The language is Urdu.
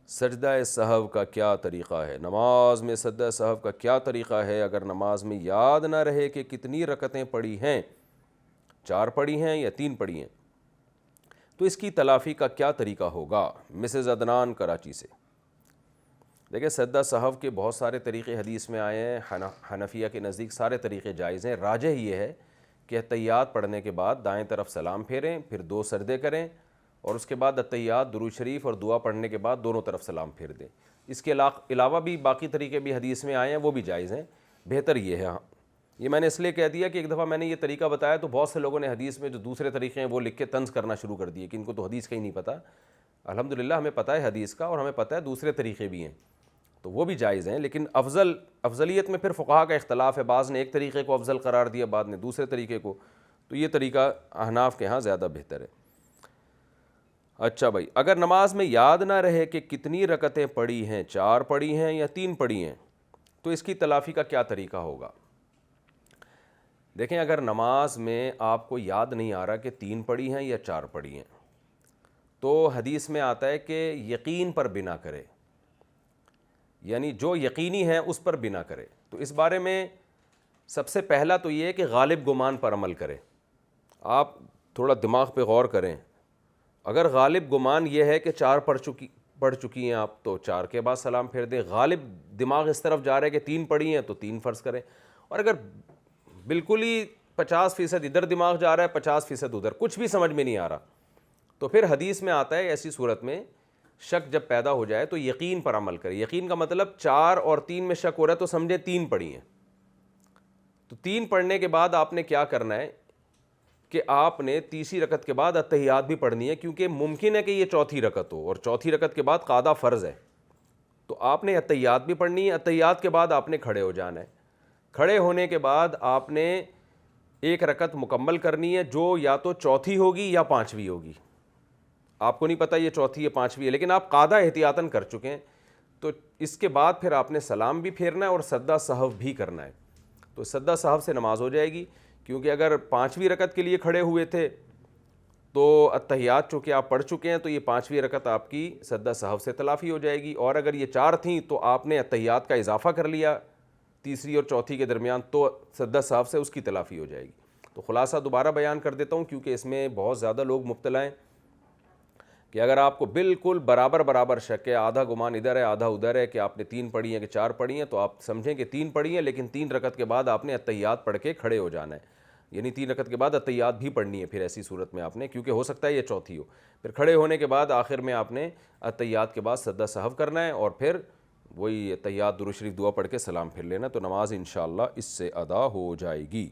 سجدہ سہو کا کیا طریقہ ہے؟ نماز میں سجدہ سہو کا کیا طریقہ ہے؟ اگر نماز میں یاد نہ رہے کہ کتنی رکعتیں پڑھی ہیں، 4 پڑھی ہیں یا 3 پڑھی ہیں، تو اس کی تلافی کا کیا طریقہ ہوگا؟ مسز عدنان کراچی سے۔ دیکھیں سجدہ سہو کے بہت سارے طریقے حدیث میں آئے ہیں، حنفیہ کے نزدیک سارے طریقے جائز ہیں۔ راجح یہ ہے کہ اتحیات پڑھنے کے بعد دائیں طرف سلام پھیریں، پھر 2 سجدے کریں، اور اس کے بعد اتحیات، درود شریف اور دعا پڑھنے کے بعد دونوں طرف سلام پھیر دیں۔ اس کے علاوہ بھی باقی طریقے بھی حدیث میں آئے ہیں، وہ بھی جائز ہیں۔ بہتر یہ ہے، ہاں یہ میں نے اس لیے کہہ دیا کہ ایک دفعہ میں نے یہ طریقہ بتایا تو بہت سے لوگوں نے حدیث میں جو دوسرے طریقے ہیں وہ لکھ کے طنز کرنا شروع کر دیے کہ ان کو تو حدیث کا ہی نہیں پتہ۔ الحمدللہ ہمیں پتہ ہے حدیث کا، اور ہمیں پتہ ہے دوسرے طریقے بھی ہیں، تو وہ بھی جائز ہیں۔ لیکن افضلیت میں پھر فقہا کا اختلاف ہے، بعض نے ایک طریقے کو افضل قرار دیا، بعض نے دوسرے طریقے کو، تو یہ طریقہ احناف کے ہاں زیادہ بہتر ہے۔ اچھا بھائی، اگر نماز میں یاد نہ رہے کہ کتنی رکعتیں پڑھی ہیں، 4 پڑھی ہیں یا 3 پڑھی ہیں، تو اس کی تلافی کا کیا طریقہ ہوگا؟ دیکھیں اگر نماز میں آپ کو یاد نہیں آ رہا کہ 3 پڑھی ہیں یا 4 پڑھی ہیں، تو حدیث میں آتا ہے کہ یقین پر بنا کرے، یعنی جو یقینی ہے اس پر بنا کرے۔ تو اس بارے میں سب سے پہلا تو یہ ہے کہ غالب گمان پر عمل کرے۔ آپ تھوڑا دماغ پہ غور کریں، اگر غالب گمان یہ ہے کہ 4 پڑھ چکی ہیں آپ، تو 4 کے بعد سلام پھیر دیں۔ غالب دماغ اس طرف جا رہا ہے کہ 3 پڑھی ہیں تو 3 فرض کریں۔ اور اگر بالکل ہی 50% ادھر دماغ جا رہا ہے، 50% ادھر، کچھ بھی سمجھ میں نہیں آ رہا، تو پھر حدیث میں آتا ہے ایسی صورت میں شک جب پیدا ہو جائے تو یقین پر عمل کرے۔ یقین کا مطلب 4 اور 3 میں شک ہو رہا ہے تو سمجھے 3 پڑھی ہیں۔ تو 3 پڑھنے کے بعد آپ نے کیا کرنا ہے کہ آپ نے تیسری رکعت کے بعد اتحیات بھی پڑھنی ہے، کیونکہ ممکن ہے کہ یہ چوتھی رکعت ہو، اور چوتھی رکعت کے بعد قاعدہ فرض ہے، تو آپ نے اتحیات بھی پڑھنی ہے۔ اتحیات کے بعد آپ نے کھڑے ہو جانا ہے۔ کھڑے ہونے کے بعد آپ نے ایک رکعت مکمل کرنی ہے، جو یا تو چوتھی ہوگی یا 5ویں ہوگی۔ آپ کو نہیں پتہ یہ چوتھی یا 5ویں ہے، لیکن آپ قاعدہ احتیاطاً کر چکے ہیں، تو اس کے بعد پھر آپ نے سلام بھی پھیرنا ہے اور سجدہ سہو بھی کرنا ہے۔ تو سجدہ سہو سے نماز ہو جائے گی، کیونکہ اگر 5ویں رکعت کے لیے کھڑے ہوئے تھے تو اتحیات چونکہ آپ پڑھ چکے ہیں، تو یہ 5ویں رکعت آپ کی سجدہ سہو سے تلافی ہو جائے گی۔ اور اگر یہ 4 تھیں تو آپ نے اتحیات کا اضافہ کر لیا تیسری اور چوتھی کے درمیان، تو سجدہ سہو سے اس کی تلافی ہو جائے گی۔ تو خلاصہ دوبارہ بیان کر دیتا ہوں، کیونکہ اس میں بہت زیادہ لوگ مبتلا ہیں، کہ اگر آپ کو بالکل برابر شک ہے، آدھا گمان ادھر ہے آدھا ادھر ہے کہ آپ نے 3 پڑھی ہیں کہ 4 پڑھی ہیں، تو آپ سمجھیں کہ 3 پڑھی ہیں، لیکن 3 رکعت کے بعد آپ نے اتحیات پڑھ کے کھڑے ہو جانا ہے، یعنی 3 رکعت کے بعد اتحیات بھی پڑھنی ہے پھر ایسی صورت میں آپ نے، کیونکہ ہو سکتا ہے یہ چوتھی ہو۔ پھر کھڑے ہونے کے بعد آخر میں آپ نے اتحیات کے بعد سجدہ سہو کرنا ہے، اور پھر وہی اتحیات درود شریف دعا پڑھ کے سلام پھیر لینا، تو نماز انشاءاللہ اس سے ادا ہو جائے گی۔